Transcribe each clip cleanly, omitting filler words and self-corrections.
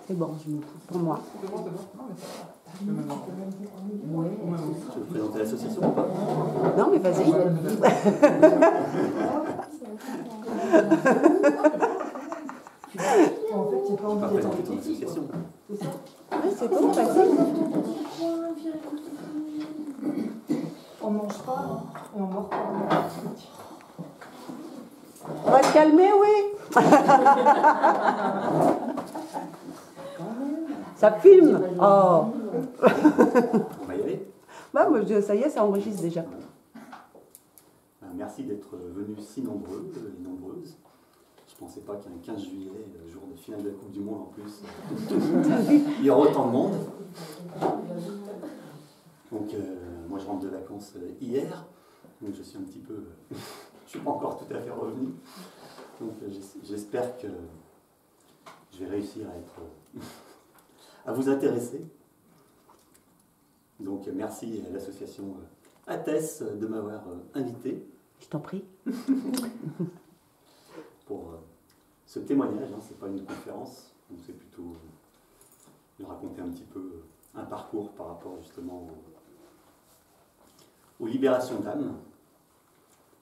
C'est bon, je me fous pour moi. C'est bon, c'est bon. Non, mais ça va. Ouais. Tu veux présenter l'association ou pas? Non, mais vas-y. En fait, j'ai pas Tu envie vas d'être présenter ton embêtée. association. Ouais, c'est bon, vas-y. On mange pas et on mord pas. On va se calmer, oui. Ça filme. Oh. On va y aller. Bah, moi, ça y est, ça enregistre déjà. Merci d'être venus si nombreux et nombreuses. Je ne pensais pas qu'un 15 juillet, jour de finale de la Coupe du Monde en plus, il y aura autant de monde. Donc, moi je rentre de vacances hier, donc je suis un petit peu... je ne suis pas encore tout à fait revenu. Donc j'espère que je vais réussir à être... à vous intéresser. Donc merci à l'association ATES de m'avoir invité. Je t'en prie. Pour ce témoignage, hein, c'est pas une conférence, donc c'est plutôt de raconter un petit peu un parcours par rapport justement aux libérations d'âme.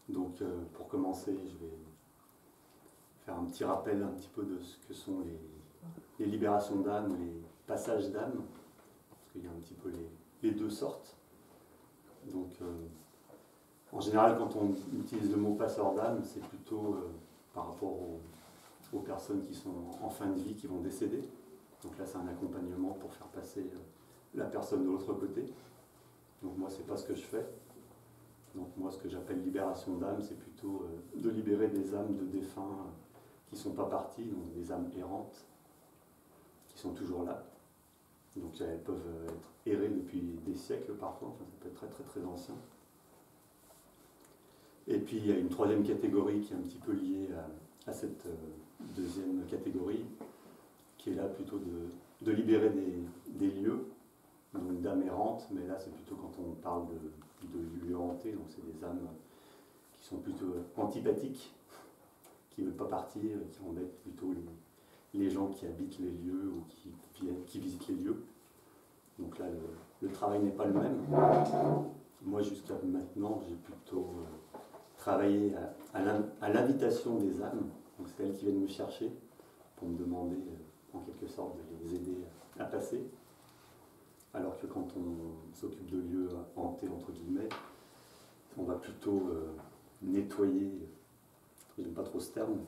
Donc pour commencer, je vais faire un petit rappel un petit peu de ce que sont les libérations d'âme, les passages d'âme, parce qu'il y a un petit peu les deux sortes. Donc en général, quand on utilise le mot passeur d'âme, c'est plutôt par rapport aux personnes qui sont en fin de vie, qui vont décéder. Donc là, c'est un accompagnement pour faire passer la personne de l'autre côté. Donc moi, c'est pas ce que je fais. Donc moi, ce que j'appelle libération d'âme, c'est plutôt de libérer des âmes de défunts qui ne sont pas partis, donc des âmes errantes, qui sont toujours là. Donc elles peuvent être errées depuis des siècles parfois, enfin, ça peut être très très très ancien. Et puis il y a une troisième catégorie qui est un petit peu liée à cette deuxième catégorie, qui est là plutôt de libérer des lieux, donc d'âmes errantes, mais là c'est plutôt quand on parle de lieux hantés, donc c'est des âmes qui sont plutôt antipathiques, qui ne veulent pas partir, qui embêtent plutôt les gens qui habitent les lieux ou qui visitent les lieux. Donc là le travail n'est pas le même. Moi jusqu'à maintenant j'ai plutôt travaillé à l'invitation des âmes, donc c'est elles qui viennent me chercher pour me demander en quelque sorte de les aider à passer. Alors que quand on s'occupe de lieux hantés entre guillemets, on va plutôt nettoyer, j'aime pas trop ce terme,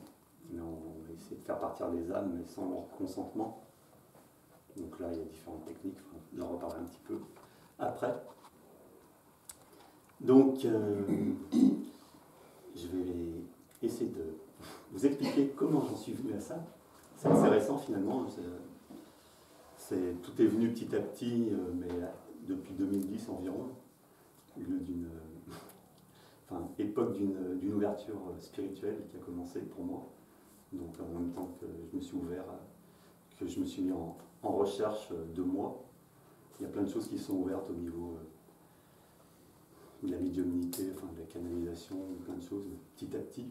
mais on va essayer de faire partir les âmes mais sans leur consentement. Donc là il y a différentes techniques, j'en reparlerai un petit peu après. Donc je vais essayer de vous expliquer comment j'en suis venu à ça. C'est assez récent finalement, tout est venu petit à petit, mais depuis 2010 environ, d'une époque d'une ouverture spirituelle qui a commencé pour moi. Donc en même temps que je me suis ouvert, que je me suis mis en recherche de moi, il y a plein de choses qui sont ouvertes au niveau de la médiumnité, enfin de la canalisation, plein de choses petit à petit.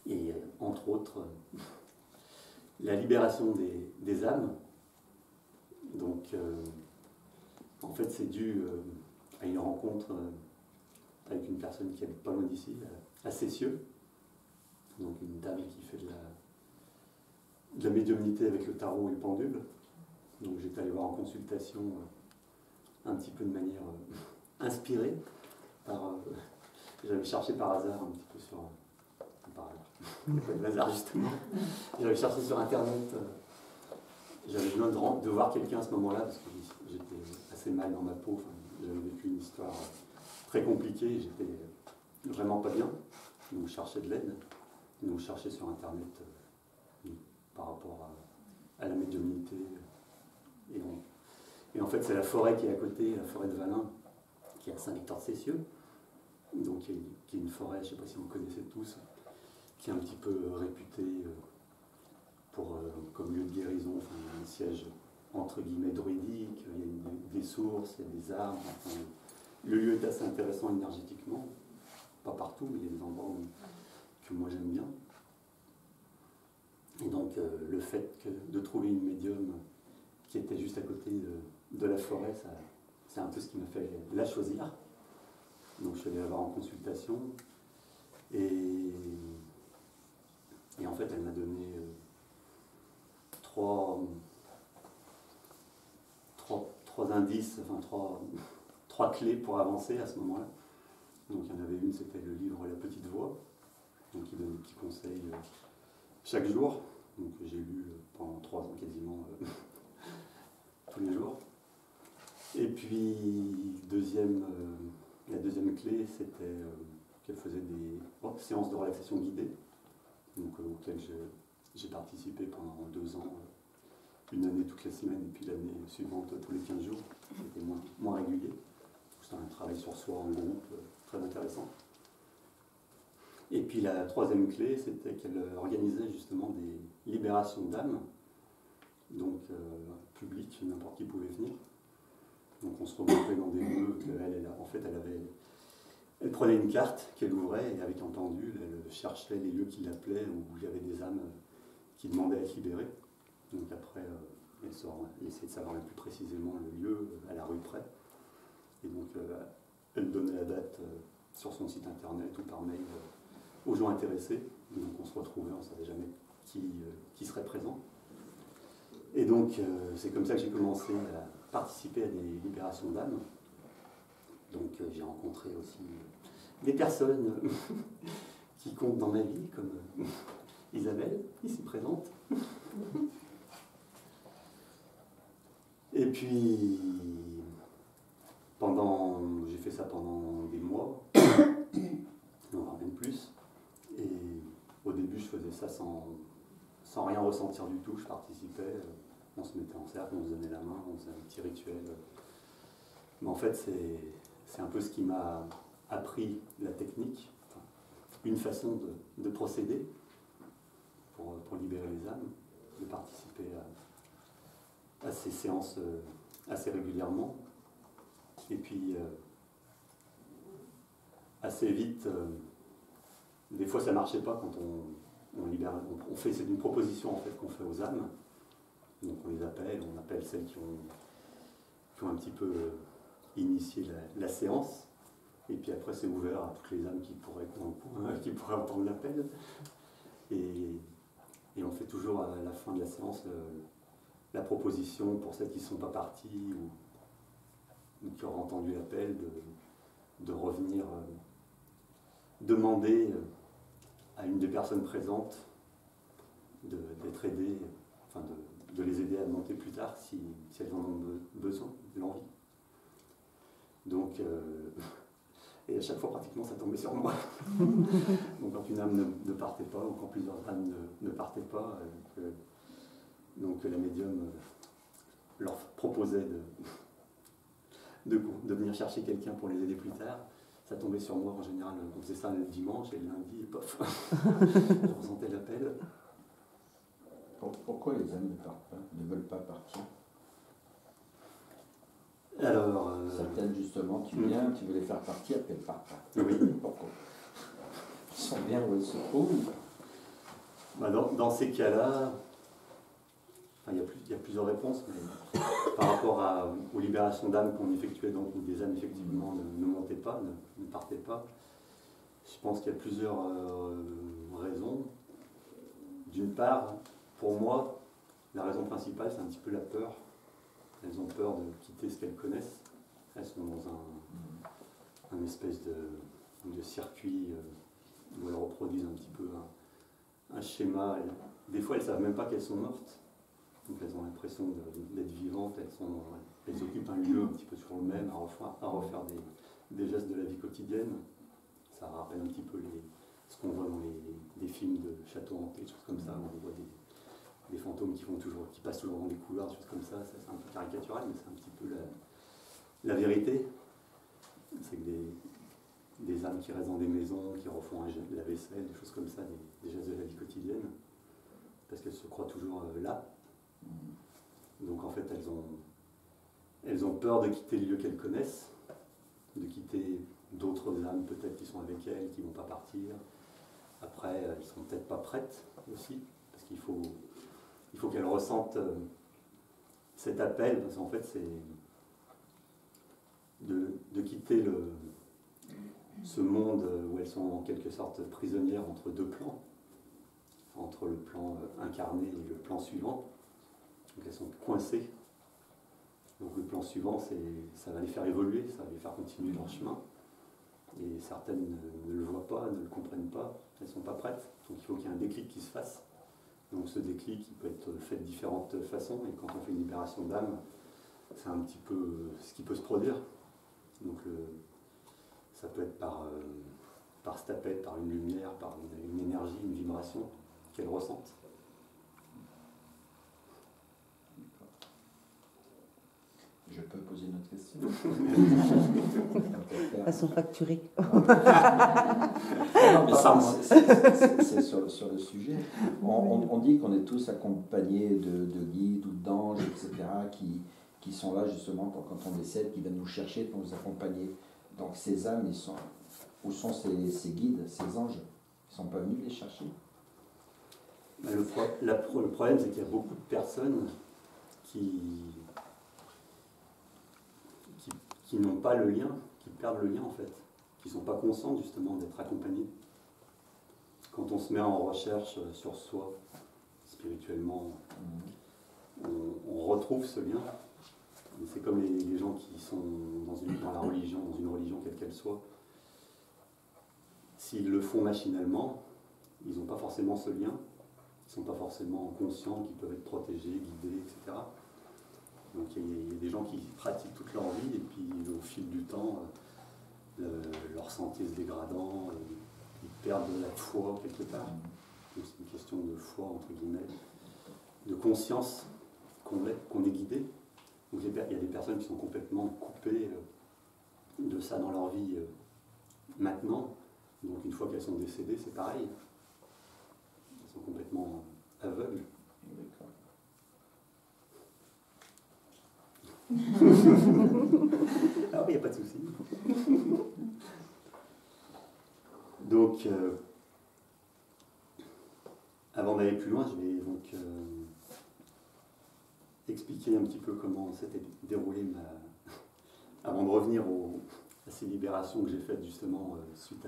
Et entre autres, la libération des âmes. Donc en fait c'est dû à une rencontre avec une personne qui habite pas loin d'ici, à Cessieux. Donc une dame qui fait de la médiumnité avec le tarot et le pendule. Donc j'étais allé voir en consultation un petit peu de manière inspirée par... j'avais cherché par hasard un petit peu sur... par hasard justement. J'avais cherché sur internet... j'avais besoin de voir quelqu'un à ce moment-là parce que j'étais assez mal dans ma peau. Enfin, j'avais vécu une histoire très compliquée, j'étais vraiment pas bien. Donc je cherchais de l'aide. Donc je cherchais sur internet par rapport à la médiumnité. Et en fait c'est la forêt qui est à côté, la forêt de Valin, qui est à Saint-Victor-de-Cessieux. Donc qui est une forêt, je ne sais pas si vous connaissez tous, qui est un petit peu réputée comme lieu de guérison, enfin, il y a un siège entre guillemets druidique, il y a des sources, il y a des arbres, enfin, le lieu est assez intéressant énergétiquement, pas partout, mais il y a des endroits que moi j'aime bien. Et Donc le fait de trouver une médium qui était juste à côté de la forêt, c'est un peu ce qui m'a fait la choisir. Donc je suis allé la voir en consultation et en fait elle m'a donné trois indices, enfin trois clés pour avancer à ce moment-là. Donc il y en avait une, c'était le livre La Petite Voix, donc qui donne des petits conseils chaque jour. Donc j'ai lu pendant 3 ans quasiment tous les jours. Et puis la deuxième clé, c'était qu'elle faisait des séances de relaxation guidée, donc, auxquelles j'ai participé pendant 2 ans, une année toutes les semaines, et puis l'année suivante tous les 15 jours. C'était moins régulier. C'était un travail sur soi en groupe, très intéressant. Et puis la troisième clé, c'était qu'elle organisait justement des libérations d'âme, donc publiques, n'importe qui pouvait venir. Donc on se regroupait dans des lieux elle prenait une carte qu'elle ouvrait et avec entendu, elle cherchait les lieux qui l'appelaient où il y avait des âmes qui demandaient à être libérées. Donc après, elle essayait de savoir le plus précisément le lieu à la rue près. Et donc elle donnait la date sur son site internet ou par mail aux gens intéressés. Donc on se retrouvait, on ne savait jamais qui serait présent. Et donc c'est comme ça que j'ai commencé à participer à des libérations d'âme. Donc j'ai rencontré aussi des personnes qui comptent dans ma vie, comme Isabelle, ici présente. Et puis, j'ai fait ça pendant des mois, non, même plus. Et au début, je faisais ça sans rien ressentir du tout. Je participais, on se mettait en cercle, on se donnait la main, on faisait un petit rituel. Mais en fait, c'est un peu ce qui m'a appris la technique, enfin, une façon de procéder pour libérer les âmes, de participer à ces séances assez régulièrement. Et puis, assez vite, des fois ça ne marchait pas quand on libère. C'est une proposition en fait qu'on fait aux âmes. Donc on appelle celles qui ont un petit peu initié la séance. Et puis après c'est ouvert à toutes les âmes qui pourraient entendre l'appel. Et on fait toujours à la fin de la séance la proposition pour celles qui ne sont pas parties ou qui auraient entendu l'appel de revenir demander à une des personnes présentes d'être aidées, enfin de les aider à monter plus tard si elles en ont besoin, de l'envie. Donc, et à chaque fois pratiquement ça tombait sur moi. Donc quand une âme ne partait pas, ou quand plusieurs âmes ne partaient pas, donc la médium leur proposait de venir chercher quelqu'un pour les aider plus tard. Ça tombait sur moi en général, on faisait ça le dimanche et le lundi, et pof, je ressentais l'appel. Pourquoi les âmes ne veulent pas partir? Alors, certaines justement, tu viens, tu veux les faire partir, puis elles partent pas. Oui. Pourquoi? Ils sont bien où elles se trouvent. Bah dans ces cas-là, enfin, il y a plusieurs réponses, mais par rapport aux libérations d'âmes qu'on effectuait, donc où des âmes effectivement ne montaient pas, ne partaient pas, je pense qu'il y a plusieurs raisons. D'une part, pour moi, la raison principale, c'est un petit peu la peur. Elles ont peur de quitter ce qu'elles connaissent. Elles sont dans un espèce de circuit où elles reproduisent un petit peu un schéma. Des fois, elles ne savent même pas qu'elles sont mortes. Donc elles ont l'impression d'être vivantes. Elles occupent un lieu un petit peu sur le même, à refaire des gestes de la vie quotidienne. Ça rappelle un petit peu ce qu'on voit dans des films de châteaux hantés, des choses comme ça, où on voit des fantômes qui passent toujours dans des couloirs, des choses comme ça. C'est un peu caricatural, mais c'est un petit peu la vérité. C'est que des âmes qui restent dans des maisons, qui refont la vaisselle, des choses comme ça, des gestes de la vie quotidienne, parce qu'elles se croient toujours là. Donc en fait, elles ont peur de quitter le lieu qu'elles connaissent, de quitter d'autres âmes peut-être qui sont avec elles, qui ne vont pas partir. Après, elles ne sont peut-être pas prêtes aussi, parce qu'il faut il faut qu'elles ressentent cet appel, parce qu'en fait, c'est de quitter ce monde où elles sont en quelque sorte prisonnières entre deux plans, entre le plan incarné et le plan suivant. Donc elles sont coincées. Donc le plan suivant, ça va les faire évoluer, ça va les faire continuer leur chemin. Et certaines ne le voient pas, ne le comprennent pas, elles ne sont pas prêtes. Donc il faut qu'il y ait un déclic qui se fasse. Donc ce déclic, il peut être fait de différentes façons. Et quand on fait une libération d'âme, c'est un petit peu ce qui peut se produire. Donc ça peut être par stapette, par une lumière, par une énergie, une vibration qu'elles ressentent. Je peux poser une autre question? Elles sont facturées. Non, mais c'est sur le sujet. On dit qu'on est tous accompagnés de guides ou d'anges, etc., qui sont là justement quand on décède, qui viennent nous chercher pour nous accompagner. Donc ces âmes, où sont ces guides, ces anges? Ils ne sont pas venus les chercher? Le problème, c'est qu'il y a beaucoup de personnes qui n'ont pas le lien, qui perdent le lien en fait, qui ne sont pas conscientes justement d'être accompagnées. Quand on se met en recherche sur soi, spirituellement, on retrouve ce lien. C'est comme les gens qui sont dans la religion, dans une religion quelle qu'elle soit. S'ils le font machinalement, ils n'ont pas forcément ce lien, ils ne sont pas forcément conscients qu'ils peuvent être protégés, guidés, etc. Donc il y a des gens qui pratiquent toute leur vie et puis au fil du temps, leur santé se dégradant, ils perdent la foi quelque part. Donc c'est une question de foi, entre guillemets, de conscience qu'on est guidé. Donc il y a des personnes qui sont complètement coupées de ça dans leur vie maintenant. Donc une fois qu'elles sont décédées, c'est pareil. Elles sont complètement aveugles. Ah oui, il n'y a pas de souci. Donc, avant d'aller plus loin, je vais donc expliquer un petit peu comment s'était déroulée avant de revenir à ces libérations que j'ai faites justement suite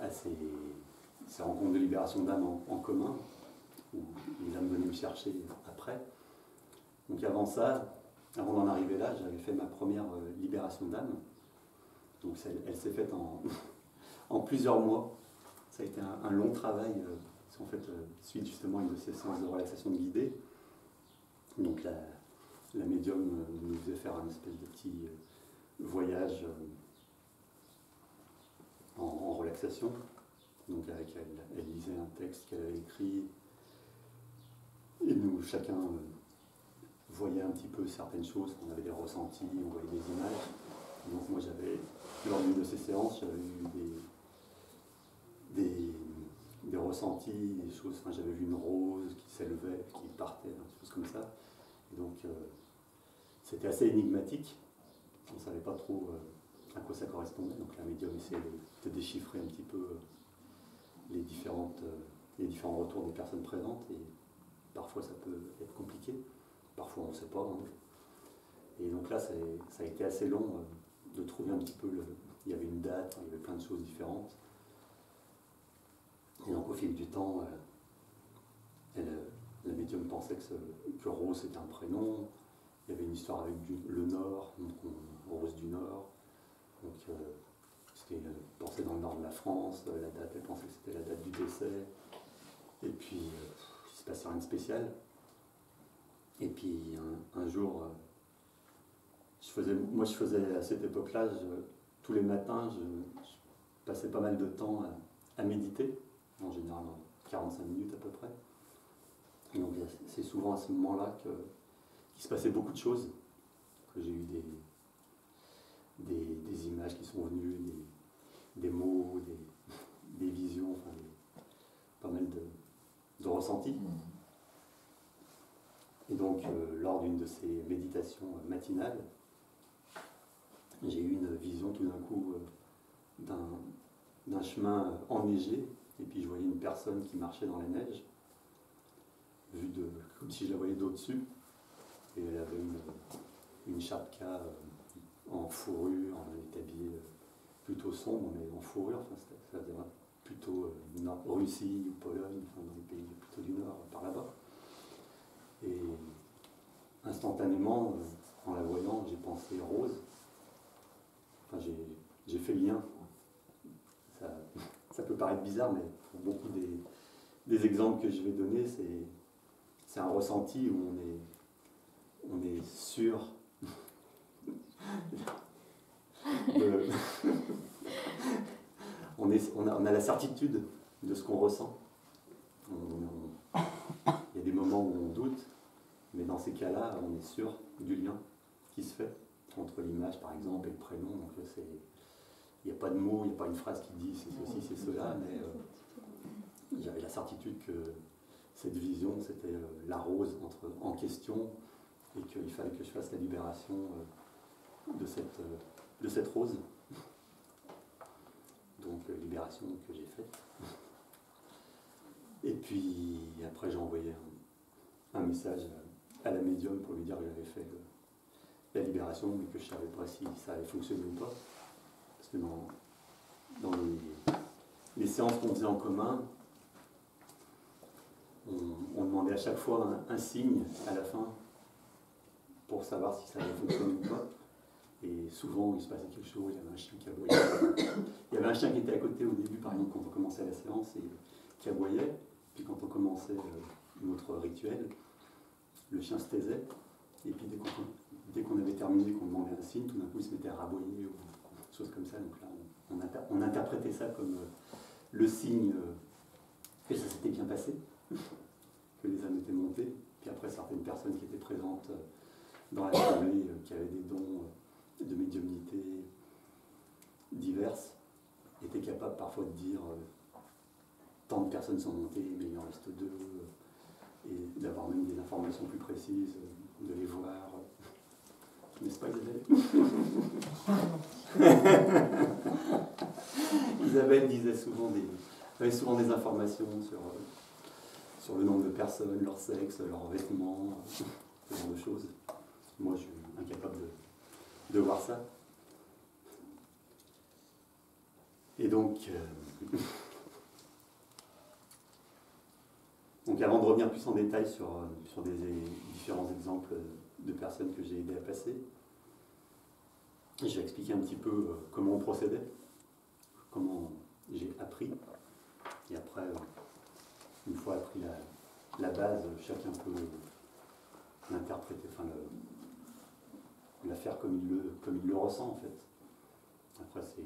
à ces rencontres de libération d'âme en commun, où les âmes venaient me chercher après. Donc avant ça, avant d'en arriver là, j'avais fait ma première libération d'âme. Donc elle s'est faite en plusieurs mois. Ça a été un long travail, parce qu'en fait, suite justement à une de ces séances de relaxation guidée. Donc la médium nous faisait faire un espèce de petit voyage en relaxation. Donc avec elle lisait un texte qu'elle avait écrit. Et nous, chacun voyait un petit peu certaines choses, on avait des ressentis, on voyait des images. Donc moi lors d'une de ces séances, j'avais eu des ressentis, des choses, enfin, j'avais vu une rose qui s'élevait, qui partait, des choses comme ça. Et donc c'était assez énigmatique, on ne savait pas trop à quoi ça correspondait, donc la médium essayait de déchiffrer un petit peu les différents retours des personnes présentes, et parfois ça peut être compliqué. Parfois on ne sait pas. Hein. Et donc là, ça a été assez long de trouver un petit peu. Il y avait une date, il y avait plein de choses différentes. Et donc au fil du temps, la médium pensait que Rose c'était un prénom. Il y avait une histoire avec le Nord, donc Rose du Nord. Donc c'était pensé dans le nord de la France. La date, elle pensait que c'était la date du décès. Et puis il se passait rien de spécial. Et puis un jour, je faisais à cette époque-là, tous les matins, je passais pas mal de temps à méditer, en général 45 minutes à peu près. Et donc c'est souvent à ce moment-là qu'il se passait beaucoup de choses, que j'ai eu des images qui sont venues, des mots, des visions, enfin pas mal de ressentis. Et donc, lors d'une de ces méditations matinales, j'ai eu une vision tout d'un coup d'un chemin enneigé, et puis je voyais une personne qui marchait dans la neige. comme si je la voyais d'au-dessus. Et elle avait une chapka en fourrure, elle était habillée plutôt sombre, mais en fourrure, enfin, ça faisait plutôt Russie ou Pologne, enfin, dans les pays plutôt du Nord, par là-bas. Et instantanément, en la voyant, j'ai pensé Rose. Enfin, j'ai fait le lien. Ça peut paraître bizarre, mais pour beaucoup des exemples que je vais donner, c'est un ressenti où on est sûr on a la certitude de ce qu'on ressent. Il y a des moments où on doute, mais dans ces cas-là, on est sûr du lien qui se fait entre l'image, par exemple, et le prénom. Donc, il n'y a pas de mots, il n'y a pas une phrase qui dit c'est ceci, c'est cela, mais j'avais la certitude que cette vision, c'était la rose en question, et qu'il fallait que je fasse la libération de cette rose. Donc, libération que j'ai faite. Et puis, après, j'ai envoyé un message à la médium pour lui dire que j'avais fait la libération, mais que je ne savais pas si ça allait fonctionner ou pas. Parce que dans les séances qu'on faisait en commun, on demandait à chaque fois un signe à la fin pour savoir si ça allait fonctionner ou pas. Et souvent, il se passait quelque chose, il y avait un chien qui aboyait. Il y avait un chien qui était à côté au début, par exemple, quand on commençait la séance, et qui aboyait. Puis quand on commençait notre rituel, le chien se taisait. Et puis dès qu'on avait terminé, qu'on demandait un signe, tout d'un coup, il se mettait à raboyer ou des choses comme ça. Donc là, on interprétait ça comme le signe que ça s'était bien passé, que les âmes étaient montées. Puis après, certaines personnes qui étaient présentes dans l'assemblée, qui avaient des dons de médiumnité diverses, étaient capables parfois de dire tant de personnes sont montées, mais il en reste 2, et d'avoir même des informations plus précises, de les voir. N'est-ce pas, Isabelle? Isabelle disait avait souvent des informations sur le nombre de personnes, leur sexe, leur vêtements, ce genre de choses. Moi, je suis incapable de voir ça. Et donc avant de revenir plus en détail sur des différents exemples de personnes que j'ai aidé à passer, je vais expliquer un petit peu comment on procédait, comment j'ai appris. Et après, une fois appris la base, chacun peut l'interpréter, enfin la faire comme il le ressent en fait. Après, c'est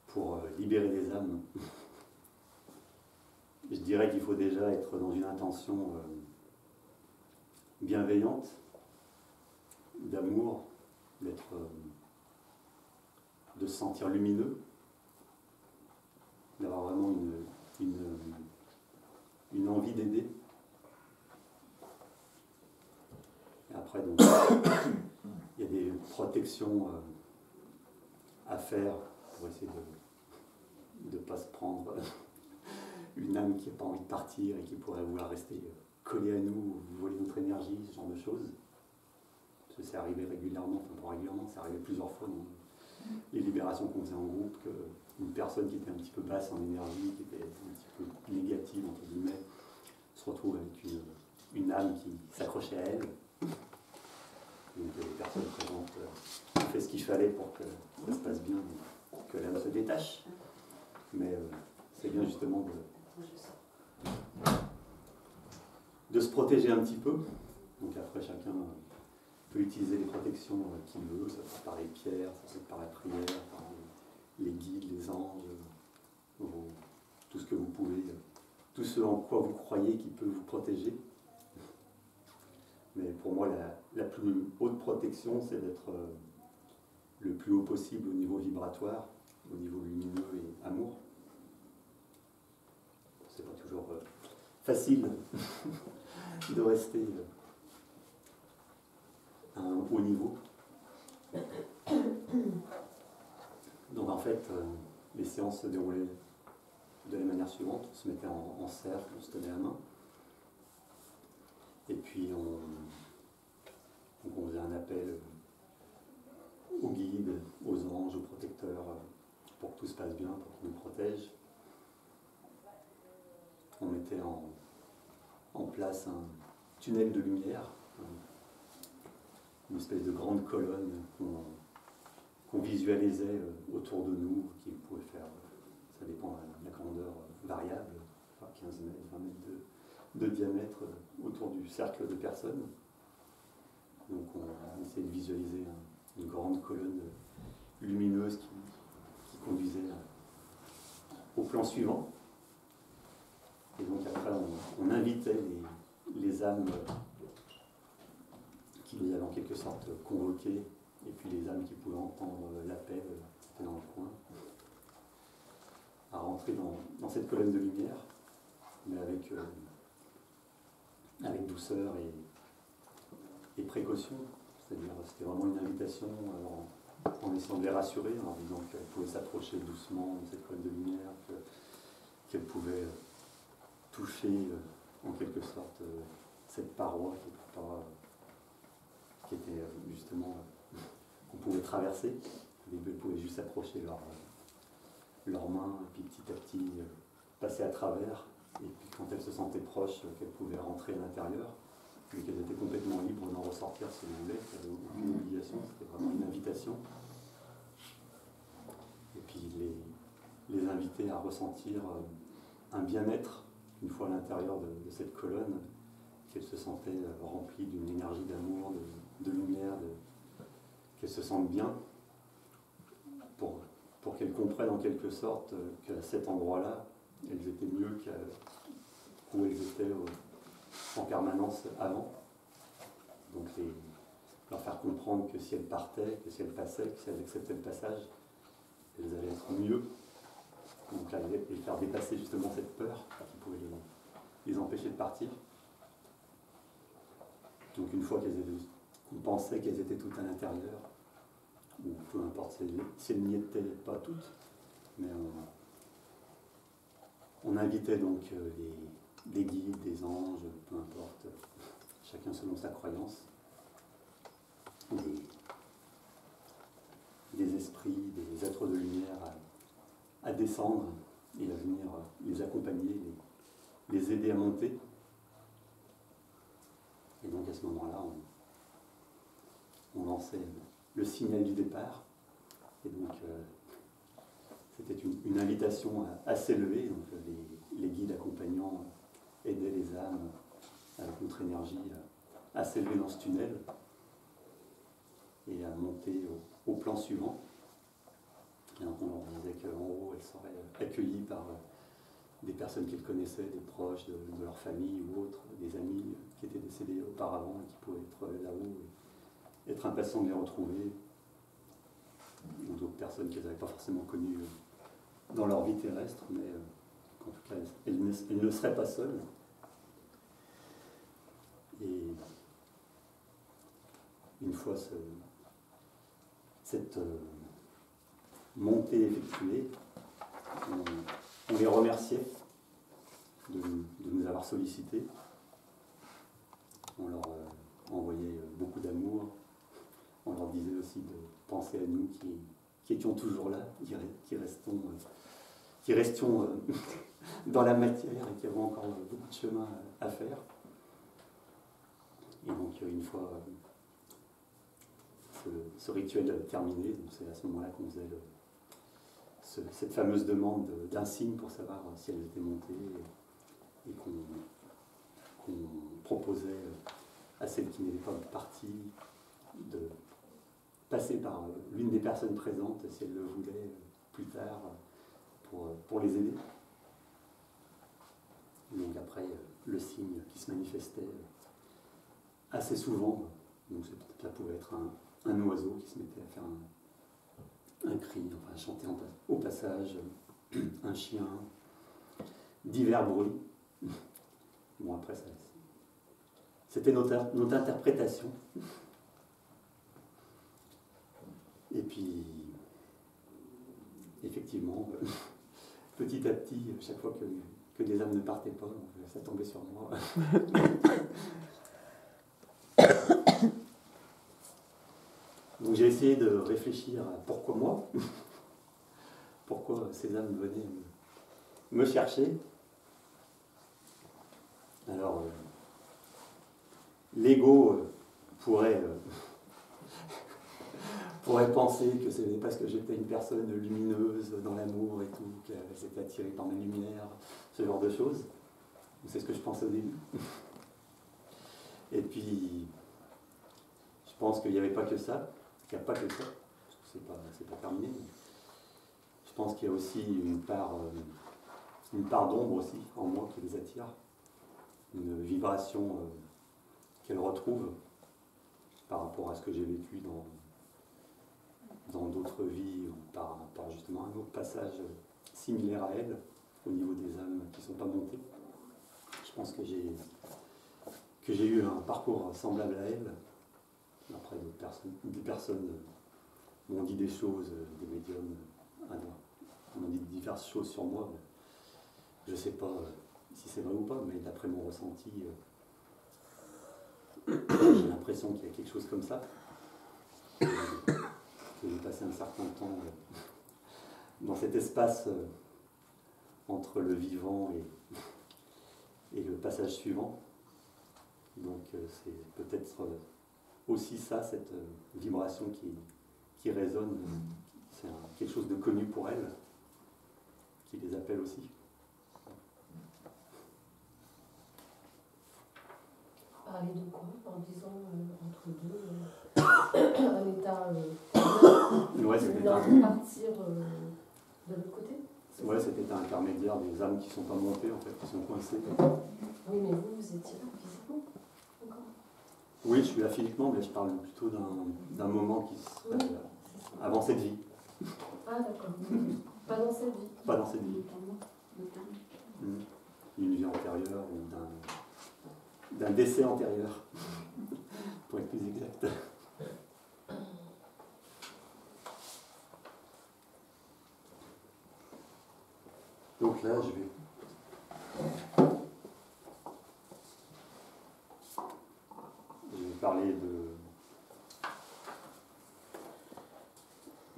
pour libérer les âmes. Je dirais qu'il faut déjà être dans une intention bienveillante, d'amour, de se sentir lumineux, d'avoir vraiment une envie d'aider. Et après, donc, il y a des protections à faire pour essayer de ne pas se prendre une âme qui n'a pas envie de partir et qui pourrait vouloir rester collée à nous, voler notre énergie, ce genre de choses. Parce que c'est arrivé régulièrement, enfin pas régulièrement, c'est arrivé plusieurs fois dans les libérations qu'on faisait en groupe, qu'une personne qui était un petit peu basse en énergie, qui était un petit peu négative, entre guillemets, se retrouve avec une âme qui s'accrochait à elle. Donc les personnes présentes ont fait ce qu'il fallait pour que ça se passe bien, que l'âme se détache. Mais c'est bien justement de se protéger un petit peu. Donc après, chacun peut utiliser les protections qu'il veut. Ça passe par les pierres, ça passe par la prière, par les guides, les anges, tout ce que vous pouvez, tout ce en quoi vous croyez qui peut vous protéger. Mais pour moi, la plus haute protection, c'est d'être le plus haut possible au niveau vibratoire, au niveau lumineux et amour. C'est pas toujours facile de rester à un haut niveau. Donc en fait, les séances se déroulaient de la manière suivante, on se mettait en cercle, on se tenait la main, et puis on faisait un appel aux guides, aux anges, aux protecteurs, pour que tout se passe bien, pour qu'ils nous protègent. On mettait en place un tunnel de lumière, une espèce de grande colonne qu'on visualisait autour de nous, qui pouvait faire, ça dépend de la grandeur variable, 15 mètres, 20 mètres de diamètre autour du cercle de personnes. Donc on essayait de visualiser une grande colonne lumineuse qui conduisait au plan suivant. Et donc après on invitait les âmes qui nous avaient en quelque sorte convoquées, et puis les âmes qui pouvaient entendre l'appel, c'était dans le coin, à rentrer dans cette colonne de lumière, mais avec douceur et précaution. C'est-à-dire c'était vraiment une invitation en essayant de les rassurer, en disant qu'elles pouvaient s'approcher doucement de cette colonne de lumière, qu'elles pouvaient toucher en quelque sorte cette paroi qui était justement qu'on pouvait traverser. Les bébés pouvaient juste approcher leurs mains et puis petit à petit passer à travers, et puis quand elles se sentaient proches, qu'elles pouvaient rentrer à l'intérieur, puis qu'elles étaient complètement libres d'en ressortir si elles voulaient, qu'elles n'avaient aucune obligation, c'était vraiment une invitation. Et puis les inviter à ressentir un bien-être une fois à l'intérieur de cette colonne, qu'elles se sentaient remplies d'une énergie d'amour, de lumière, qu'elles se sentent bien, pour qu'elles comprennent en quelque sorte qu'à cet endroit-là, elles étaient mieux où elles étaient en permanence avant. Donc leur faire comprendre que si elles partaient, que si elles passaient, que si elles acceptaient le passage, elles allaient être mieux. Donc là, les faire dépasser justement cette peur qui pouvait les empêcher de partir. Donc une fois qu'on pensait qu'elles étaient toutes à l'intérieur, ou peu importe si elles n'y étaient pas toutes, mais on invitait donc des guides, des anges, peu importe, chacun selon sa croyance, des esprits, des êtres de lumière à descendre et à venir les accompagner, les aider à monter. Et donc à ce moment-là, on lançait le signal du départ. Et donc c'était une invitation à s'élever. Donc les guides accompagnants aidaient les âmes avec notre énergie à s'élever dans ce tunnel et à monter au plan suivant. Et donc on leur disait qu'en haut, elles seraient accueillies par des personnes qu'ils connaissaient, des proches de leur famille ou autres, des amis qui étaient décédés auparavant et qui pouvaient être là-haut et être impatients de les retrouver, ou d'autres personnes qu'elles n'avaient pas forcément connues dans leur vie terrestre, mais qu'en tout cas, elles ne seraient pas seules. Et une fois cette montée effectuée, on les remerciait de nous avoir sollicités. On leur envoyait beaucoup d'amour. On leur disait aussi de penser à nous qui étions toujours là, qui restions dans la matière et qui avons encore beaucoup de chemin à faire. Et donc une fois ce rituel terminé, c'est à ce moment-là qu'on faisait cette fameuse demande d'un signe pour savoir si elles étaient montées, et qu'on proposait à celles qui n'étaient pas parties de passer par l'une des personnes présentes si elles le voulaient plus tard pour les aider. Et donc après, le signe qui se manifestait assez souvent, donc ça pouvait être un oiseau qui se mettait à faire un cri, enfin chanter au passage, un chien, divers bruits. Bon, après, c'était notre interprétation. Et puis, effectivement, petit à petit, chaque fois que des âmes ne partaient pas, donc ça tombait sur moi. Donc j'ai essayé de réfléchir à pourquoi moi, pourquoi ces âmes venaient me chercher. Alors, l'ego pourrait penser que c'est parce que j'étais une personne lumineuse dans l'amour et tout, qu'elle s'était attirée par ma lumière, ce genre de choses. C'est ce que je pensais au début. Et puis, je pense qu'il n'y avait pas que ça, qu'il n'y a pas que ça, parce que c'est pas terminé. Je pense qu'il y a aussi une part d'ombre aussi en moi qui les attire, une vibration qu'elles retrouvent par rapport à ce que j'ai vécu dans d'autres vies, ou par justement un autre passage similaire à elle, au niveau des âmes qui ne sont pas montées. Je pense que j'ai eu un parcours semblable à elle. Après, des personnes m'ont dit des choses, des médiums m'ont dit diverses choses sur moi. Je ne sais pas si c'est vrai ou pas, mais d'après mon ressenti, j'ai l'impression qu'il y a quelque chose comme ça. Que j'ai passé un certain temps dans cet espace entre le vivant et le passage suivant. Donc c'est peut-être aussi ça, cette vibration qui résonne. C'est quelque chose de connu pour elle, qui les appelle aussi. Parler de quoi? En disant entre deux, un état Ouais, c'était partir de l'autre côté? Ouais, c'était un intermédiaire des âmes qui ne sont pas montées, en fait, qui sont coincées. Oui, mais vous étiez là physiquement encore? Oui, je suis là physiquement, mais je parle plutôt d'un moment qui se passe avant cette vie. Ah, d'accord. Pas dans cette vie. Pas dans cette vie. Une vie antérieure ou d'un décès antérieur, pour être plus exact. Donc là, je vais parler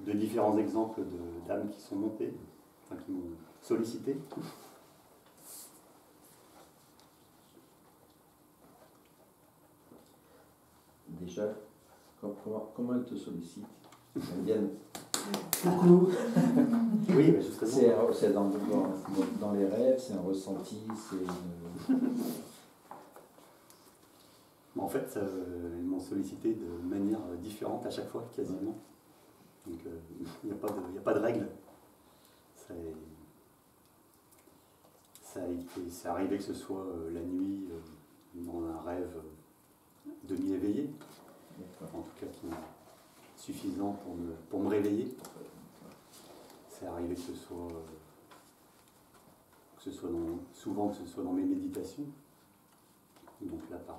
de différents exemples d'âmes qui sont montées, enfin, qui m'ont sollicité. Déjà, comment elles te sollicitent? Elles viennent. Coucou. Oui, mais justement. C'est dans les rêves, c'est un ressenti, c'est En fait, ils m'ont sollicité de manière différente à chaque fois, quasiment. Donc, il n'y a pas de règle. C'est arrivé que ce soit la nuit, dans un rêve demi-éveillé, en tout cas qui est suffisant pour me réveiller. C'est arrivé que ce soit souvent que ce soit dans mes méditations. Donc là, par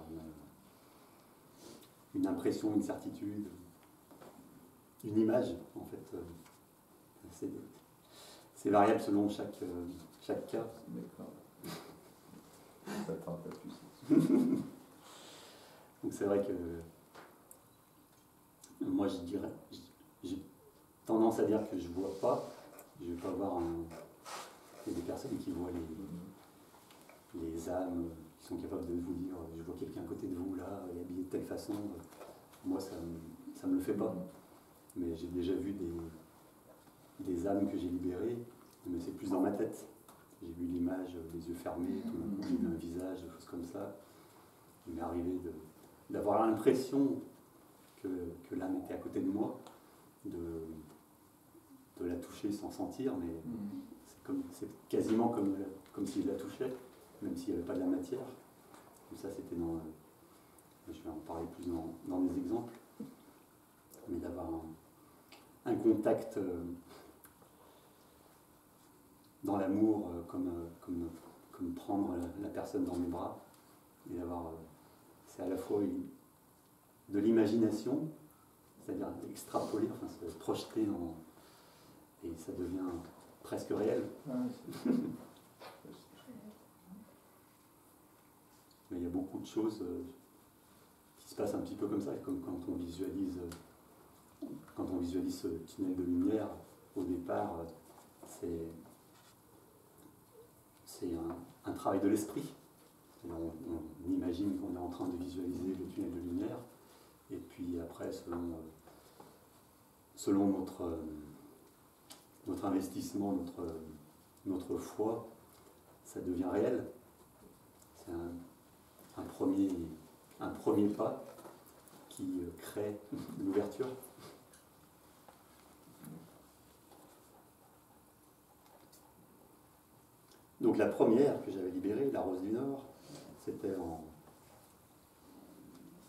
une impression, une certitude, une image, en fait. C'est variable selon chaque cas. D'accord. Ça tente un peu plus. Donc c'est vrai que moi j'ai tendance à dire que je ne vois pas. Je ne vais pas voir il y a des personnes qui voient les âmes, qui sont capables de vous dire je vois quelqu'un à côté de vous là, il est habillé de telle façon. Moi ça me le fait pas. Mais j'ai déjà vu des âmes que j'ai libérées, mais c'est plus dans ma tête. J'ai vu l'image, les yeux fermés, tout d'un coup j'ai vu un visage, des choses comme ça. Il m'est arrivé d'avoir l'impression que l'âme était à côté de moi, de la toucher sans sentir, mais c'est quasiment comme si je la touchais, même s'il n'y avait pas de la matière. Donc ça c'était je vais en parler plus dans des exemples, mais d'avoir un contact dans l'amour, comme prendre la personne dans mes bras, et d'avoir, c'est à la fois de l'imagination, c'est-à-dire extrapoler, enfin se projeter et ça devient presque réel. Mais il y a beaucoup de choses qui se passent un petit peu comme ça, comme quand on visualise ce tunnel de lumière. Au départ, c'est un travail de l'esprit. On imagine qu'on est en train de visualiser le tunnel de lumière, et puis après, selon notre investissement, notre foi, ça devient réel. C'est un premier pas qui crée l'ouverture. Donc la première que j'avais libérée, la Rose du Nord, c'était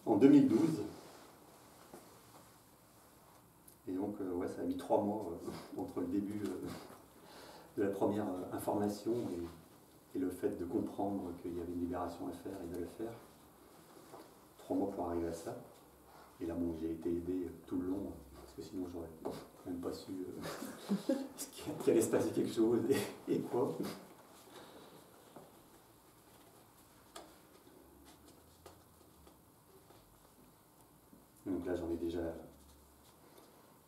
en 2012. Et donc, ça a mis 3 mois entre le début de la première information et le fait de comprendre qu'il y avait une libération à faire et de le faire. 3 mois pour arriver à ça. Et là, bon, j'ai été aidé tout le long, parce que sinon, j'aurais même pas su qu'il allait se passer quelque chose et quoi. Donc là, j'en ai déjà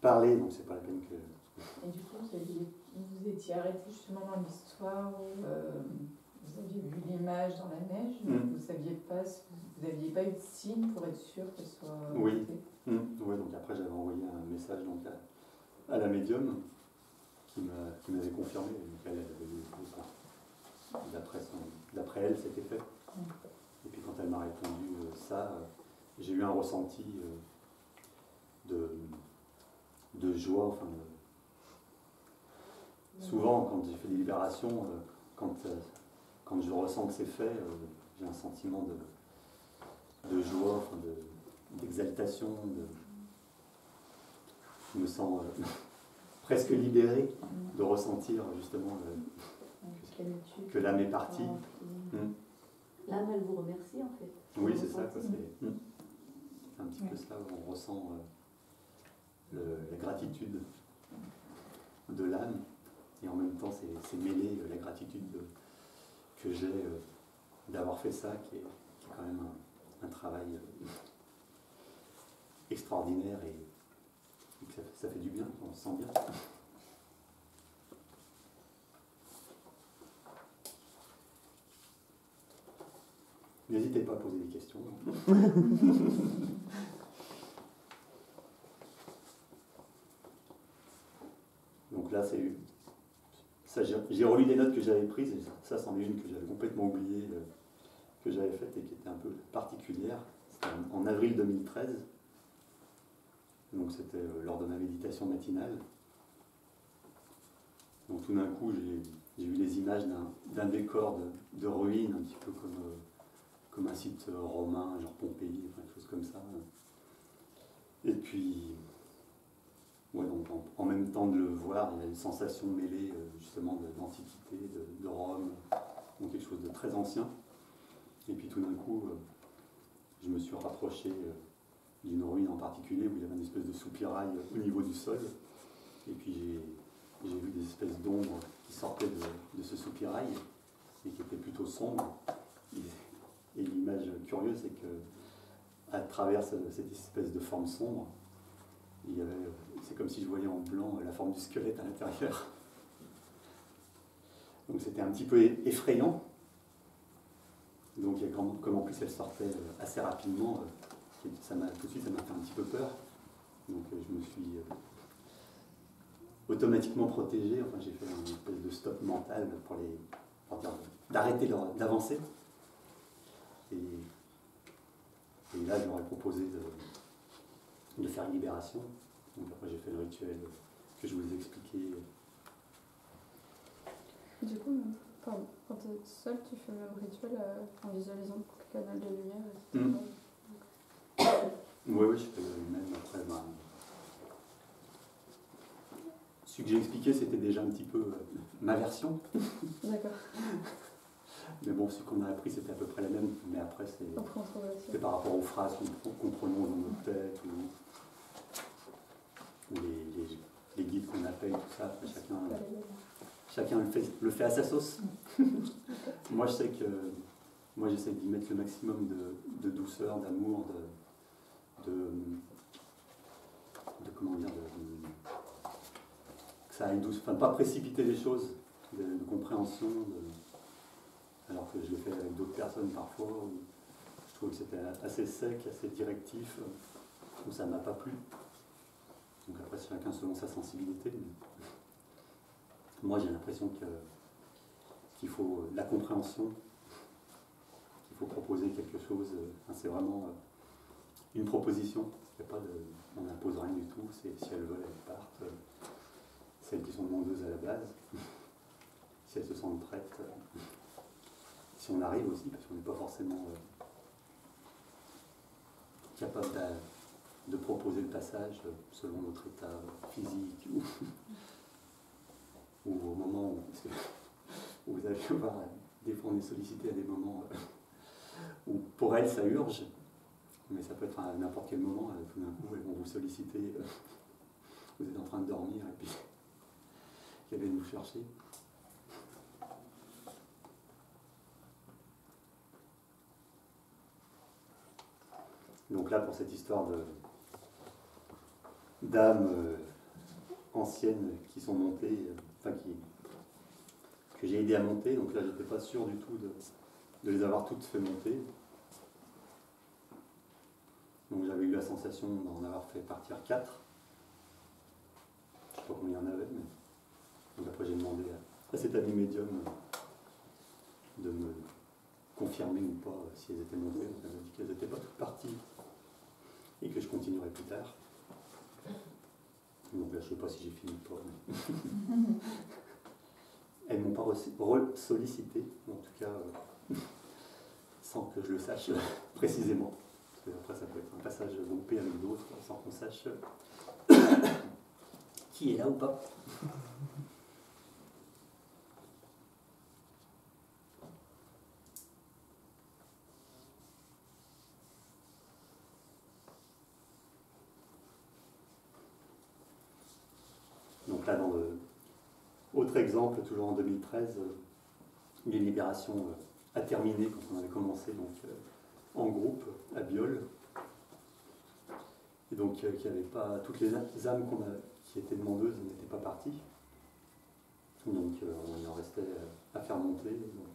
parlé, donc c'est pas la peine que... Et du coup, vous étiez arrêté justement dans l'histoire où vous aviez vu l'image dans la neige, mais vous n'aviez pas eu de signe pour être sûr qu'elle soit Oui. Ouais, donc après j'avais envoyé un message donc, à la médium qui m'avait confirmé. Donc elle avait vu ça. D'après elle, c'était fait. Et puis quand elle m'a répondu ça, j'ai eu un ressenti de joie. Enfin, souvent, quand j'ai fait des libérations, quand je ressens que c'est fait, j'ai un sentiment de joie, enfin d'exaltation, je me sens presque libéré de ressentir justement que l'âme est partie. L'âme, elle vous remercie en fait. Oui, c'est ça. C'est un petit peu ça, où on ressent la gratitude de l'âme, et en même temps c'est mêlé la gratitude que j'ai d'avoir fait ça, qui est quand même un travail extraordinaire, et que ça fait du bien, on se sent bien. N'hésitez pas à poser des questions. Donc là, j'ai relu des notes que j'avais prises, et ça, c'en est une que j'avais complètement oubliée, que j'avais faite et qui était un peu particulière. C'était en avril 2013. Donc c'était lors de ma méditation matinale. Donc tout d'un coup, j'ai eu les images d'un décor de ruines, un petit peu comme un site romain, genre Pompéi, enfin, quelque chose comme ça. Et puis, ouais, donc en même temps de le voir, il y a une sensation mêlée justement d'antiquité, de Rome, donc quelque chose de très ancien. Et puis tout d'un coup, je me suis rapproché d'une ruine en particulier où il y avait une espèce de soupirail au niveau du sol. Et puis j'ai vu des espèces d'ombres qui sortaient de ce soupirail et qui étaient plutôt sombres. Et l'image curieuse, c'est que à travers cette espèce de forme sombre, c'est comme si je voyais en blanc la forme du squelette à l'intérieur. Donc c'était un petit peu effrayant. Donc comme en plus elle sortait assez rapidement, tout de suite ça m'a fait un petit peu peur. Donc je me suis automatiquement protégé. Enfin, j'ai fait une espèce de stop mental pour dire d'arrêter d'avancer. Et là, j'aurais proposé de faire une libération. Donc après, j'ai fait le rituel que je vous ai expliqué. Du coup, quand tu es seul, tu fais le même rituel en visualisant le canal de lumière, etc. Oui, je fais le même. Après, ce que j'ai expliqué, c'était déjà un petit peu ma version. D'accord. Mais bon, ce qu'on a appris, c'était à peu près la même. Mais après, c'était par rapport aux phrases qu'on prononce dans notre tête, ou les guides qu'on appelle, tout ça. Chacun chacun le fait à sa sauce. Moi, je sais que moi, j'essaie d'y mettre le maximum de douceur, d'amour, de comment dire, que ça aille douce, enfin pas précipiter les choses, de compréhension, alors que je l'ai fait avec d'autres personnes parfois, où je trouve que c'était assez sec, assez directif, où ça ne m'a pas plu. Donc après, chacun selon sa sensibilité. Moi, j'ai l'impression qu'il faut de la compréhension, qu'il faut proposer quelque chose. C'est vraiment une proposition. Il y a pas on n'impose rien du tout. Si elles veulent, elles partent. Celles qui sont demandeuses à la base, si elles se sentent prêtes. Si on arrive aussi, parce qu'on n'est pas forcément capable de proposer le passage selon notre état physique ou au moment où vous allez voir, des fois on est sollicité à des moments où pour elles ça urge, mais ça peut être à n'importe quel moment, tout d'un coup elles vont vous solliciter, vous êtes en train de dormir et puis qu'elles viennent vous chercher. Donc là, pour cette histoire d'âmes anciennes qui sont montées, que j'ai aidé à monter, donc là, j'étais pas sûr du tout de les avoir toutes fait monter. Donc j'avais eu la sensation d'en avoir fait partir 4. Je ne sais pas combien il y en avait, mais donc après j'ai demandé à cet ami médium de me confirmer ou pas si elles étaient montées. Donc elle m'a dit qu'elles n'étaient pas toutes parties et que je continuerai plus tard. Donc là, je ne sais pas si j'ai fini ou pas. Mais... Elles ne m'ont pas sollicité, en tout cas, sans que je le sache précisément. Parce que après, ça peut être un passage groupé avec d'autres, sans qu'on sache qui est là ou pas. Donc là, dans autre exemple, toujours en 2013, les libérations a terminé quand on avait commencé donc, en groupe à Biol. Et donc, qu'il n'y avait pas, toutes les âmes qui étaient demandeuses n'étaient pas parties. Donc, il en restait à faire monter. Donc,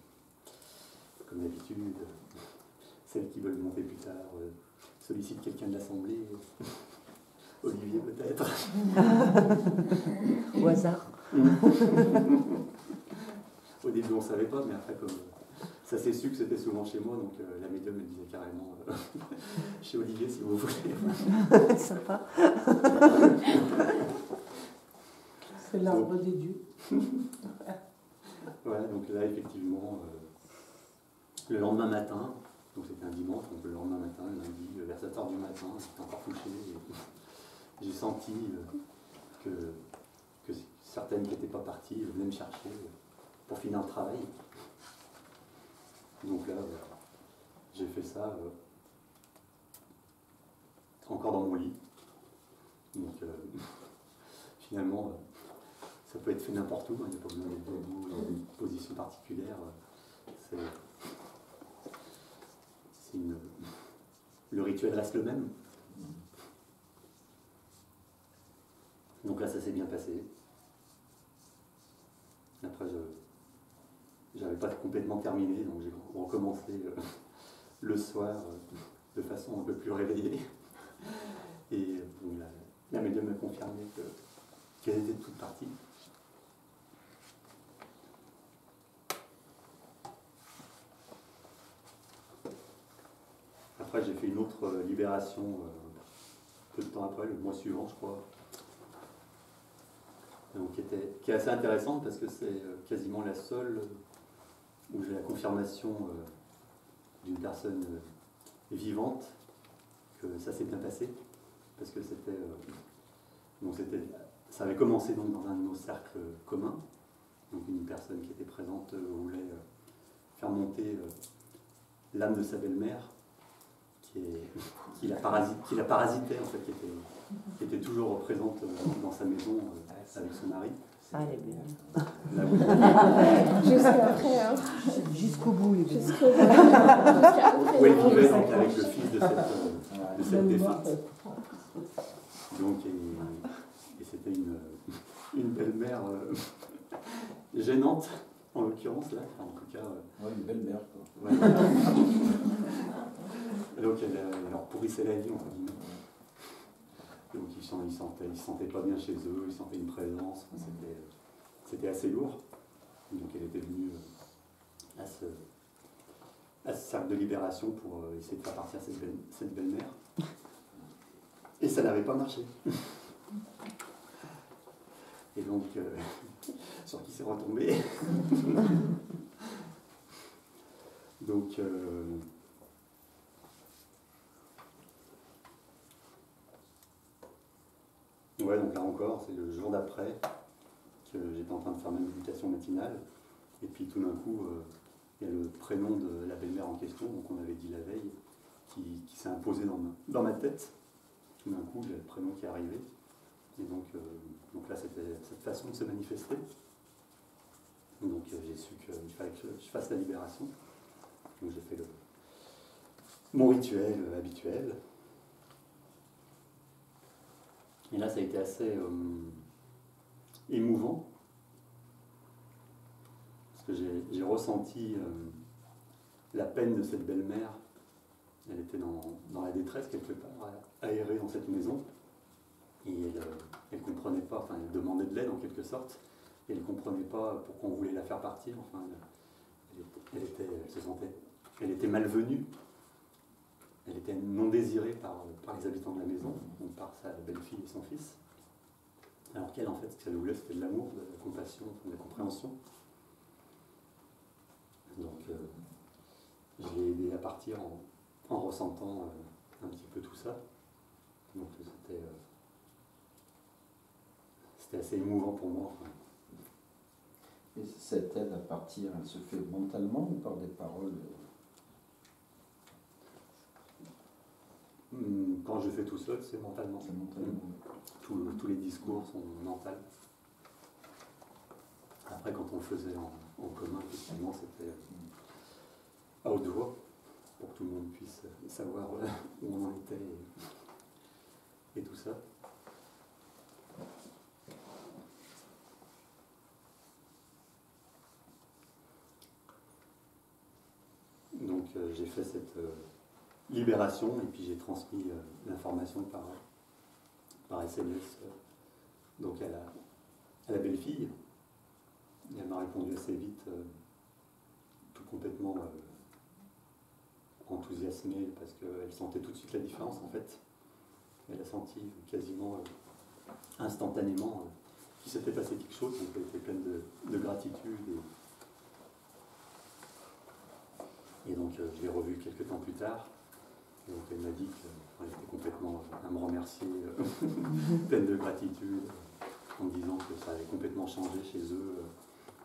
comme d'habitude, celles qui veulent monter plus tard sollicitent quelqu'un de l'Assemblée. Olivier peut-être. Au hasard. Au début on ne savait pas, mais après comme ça s'est su que c'était souvent chez moi, donc la médium elle disait carrément chez Olivier si vous voulez. Sympa. C'est l'arbre des dieux. Voilà, donc là effectivement, le lendemain matin, donc c'était un dimanche, donc le lendemain matin, le lundi, vers 7h du matin, j'étais encore couché. J'ai senti que certaines qui n'étaient pas parties venaient me chercher pour finir le travail. Donc là, j'ai fait ça encore dans mon lit. Donc finalement, ça peut être fait n'importe où, il n'y a pas besoin d'être debout dans une position particulière. Le rituel reste le même. Donc là, ça s'est bien passé. Après, je n'avais pas complètement terminé, donc j'ai recommencé le soir de façon un peu plus réveillée. Et la médium m'a confirmé qu'elles étaient toutes parties. Après, j'ai fait une autre libération peu de temps après, le mois suivant, je crois. Donc, qui est assez intéressante parce que c'est quasiment la seule où j'ai la confirmation d'une personne vivante que ça s'est bien passé, parce que ça avait commencé donc dans un de nos cercles communs. Donc une personne qui était présente voulait faire monter l'âme de sa belle-mère qui la parasitait en fait, qui était toujours présente dans sa maison avec son mari. C'est- Ah, elle est bien. Là, oui. Jusqu'après, hein. Jusqu'au bout, les gars. Jusqu'au bout. Où elle vivait donc avec le fils de cette Même défunte. moi. Donc, et c'était une belle-mère gênante, en l'occurrence, là. En tout cas, Ouais, une belle mère, quoi. ouais. Donc, elle leur pourrissait la vie, entre guillemets. Donc, ils se sentaient pas bien chez eux, ils sentaient une présence. Enfin, c'était assez lourd. Donc, elle était venue à ce cercle de libération pour essayer de faire partir cette belle-mère. Et ça n'avait pas marché. Et donc, sur qui s'est retombé. Donc, ouais, donc là encore, c'est le jour d'après que j'étais en train de faire ma méditation matinale. Et puis tout d'un coup, il y a le prénom de la belle-mère en question, donc on avait dit la veille, qui s'est imposé dans ma tête. Tout d'un coup, il y a le prénom qui est arrivé. Et donc là, c'était cette façon de se manifester. Donc j'ai su qu'il fallait que je fasse la libération. Donc j'ai fait mon rituel habituel. Et là, ça a été assez émouvant. Parce que j'ai ressenti la peine de cette belle-mère. Elle était dans la détresse quelque part, aérée dans cette maison. Et elle ne comprenait pas, enfin elle demandait de l'aide en quelque sorte. Et elle ne comprenait pas pourquoi on voulait la faire partir. Enfin, elle était malvenue. Elle était non désirée par les habitants de la maison, donc par sa belle-fille et son fils. Alors qu'elle, en fait, ce qu'elle voulait, c'était de l'amour, de la compassion, de la compréhension. Donc, je l'ai aidé à partir en ressentant un petit peu tout ça. Donc, c'était assez émouvant pour moi. Enfin. Et cette aide à partir, elle se fait mentalement ou par des paroles? Quand je fais tout seul, c'est mentalement. C'est mentalement. Tous les discours sont mentaux. Après, quand on le faisait en commun, effectivement, c'était à haute voix, pour que tout le monde puisse savoir où on en était et tout ça. Donc j'ai fait cette libération et puis j'ai transmis l'information par SMS donc à la belle-fille. Et elle m'a répondu assez vite, tout complètement enthousiasmée parce qu'elle sentait tout de suite la différence en fait. Elle a senti quasiment instantanément qu'il s'était passé quelque chose, donc elle était pleine de gratitude. Et donc je l'ai revue quelques temps plus tard. Et donc elle m'a dit qu'elle était complètement à me remercier, pleine de gratitude, en me disant que ça avait complètement changé chez eux,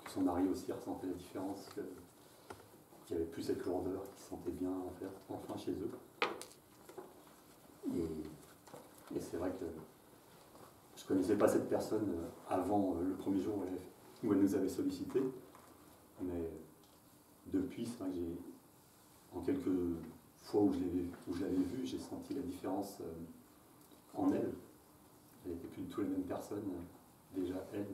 que son mari aussi ressentait la différence, qu'il n'y avait plus cette lourdeur, qu'ils se sentaient bien en fait, enfin chez eux. Et c'est vrai que je ne connaissais pas cette personne avant le premier jour où elle nous avait sollicité, mais depuis, c'est vrai que en quelques fois où je l'avais vue, j'ai senti la différence en elle. Elle n'était plus du tout la même personne, déjà elle,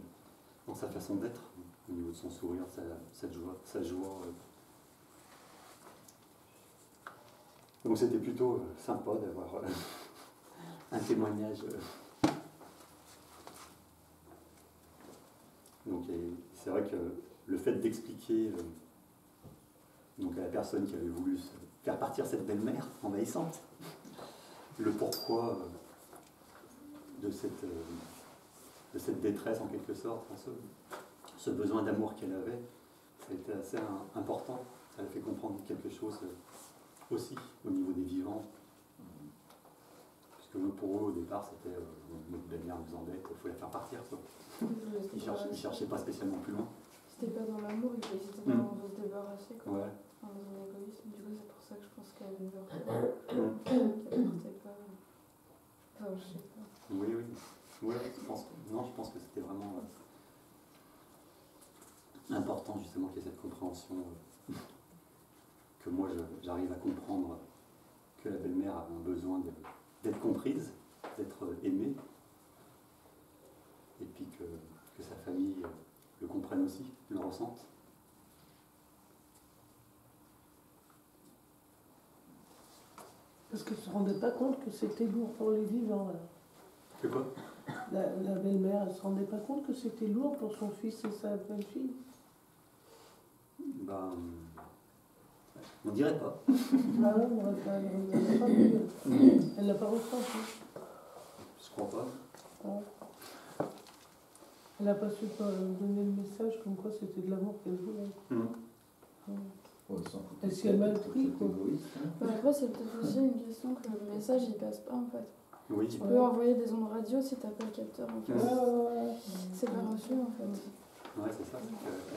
dans sa façon d'être, au niveau de son sourire, sa joie. Donc c'était plutôt sympa d'avoir un témoignage. Donc c'est vrai que le fait d'expliquer donc à la personne qui avait voulu faire partir cette belle-mère envahissante, le pourquoi de cette détresse en quelque sorte, ce besoin d'amour qu'elle avait, ça a été assez important. Ça a fait comprendre quelque chose aussi au niveau des vivants. Parce que pour eux au départ c'était notre belle-mère nous embête, il faut la faire partir. Quoi. Ils cherchaient pas spécialement plus loin. C'était pas dans l'amour, c'était dans l'envie de se débarrasser, quoi. Ouais. Dans un égoïsme. Du coup, c'est pour ça que je pense qu'elle ne portait pas. Enfin, je sais pas. Oui. Ouais, je pense que c'était vraiment important justement qu'il y ait cette compréhension, que moi j'arrive à comprendre que la belle-mère a un besoin d'être comprise, d'être aimée, et puis que sa famille le comprenne aussi, le ressente. Parce qu'elle ne se rendait pas compte que c'était lourd pour les vivants. Là. Que quoi? La belle-mère, elle ne se rendait pas compte que c'était lourd pour son fils et sa belle-fille. Ben, on dirait pas. Ah ouais, mais elle l'a pas ressenti. Je crois pas. Ouais. Elle n'a pas su donner le message comme quoi c'était de l'amour qu'elle voulait. Elle s'y a mal pris, quoi. Après, c'est peut-être aussi une question que le message il passe pas en fait. Oui. Tu peux envoyer des ondes radio si t'as pas le capteur en fait. C'est pas reçu en fait. Ouais, c'est ça.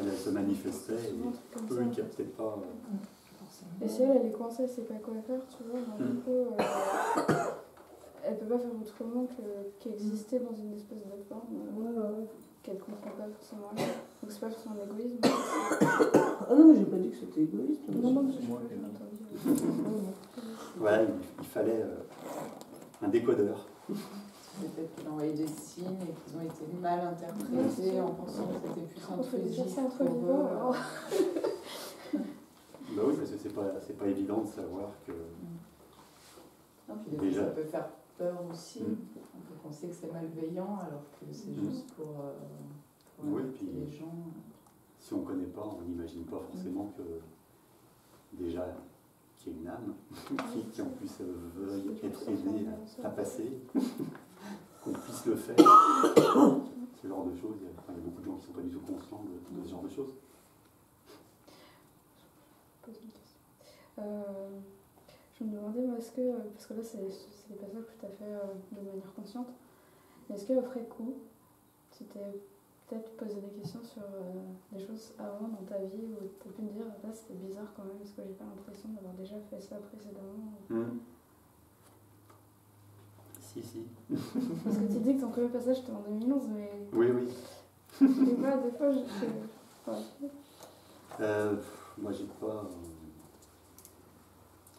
Elle se manifestait et eux ils captaient pas. Et si elle est coincée, elle sait pas quoi faire, tu vois, donc du coup, elle peut pas faire autrement qu'exister dans une espèce de forme qu'elle comprend pas forcément. Donc c'est pas son égoïsme. Ah non, mais j'ai pas dit que c'était égoïste. Non, j'ai entendu. Voilà, il fallait un décodeur. Peut-être qu'il a envoyé des signes et qu'ils ont été mal interprétés en pensant que c'était plus On fait déjà intrusif ça entre pour vivants, eux. alors. Bah oui, parce que c'est pas évident de savoir que. Non, puis des fois, Déjà. ça peut faire peur aussi. On peut penser que c'est malveillant alors que c'est juste pour Oui, inviter puis- les gens. Si on ne connaît pas, on n'imagine pas forcément que déjà qu'il y ait une âme qui en plus veuille être aidée à passer, qu'on puisse le faire, ce genre de choses. Il y a beaucoup de gens qui ne sont pas du tout conscients de ce genre de choses. Pose une question. Je me demandais, moi, est-ce que, parce que là, c'est des passages que tu as fait de manière consciente, mais est-ce qu'après coup, tu t'es peut-être posé des questions sur des choses avant dans ta vie où tu as pu me dire, là, c'était bizarre quand même, parce que j'ai pas l'impression d'avoir déjà fait ça précédemment. Si. Parce que tu dis que ton premier passage c'était en 2011, mais Oui. des fois, Moi, j'ai pas.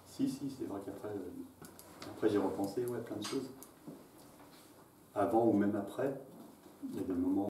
Si, c'est vrai qu'après, j'ai repensé plein de choses. Avant ou même après, il y a des moments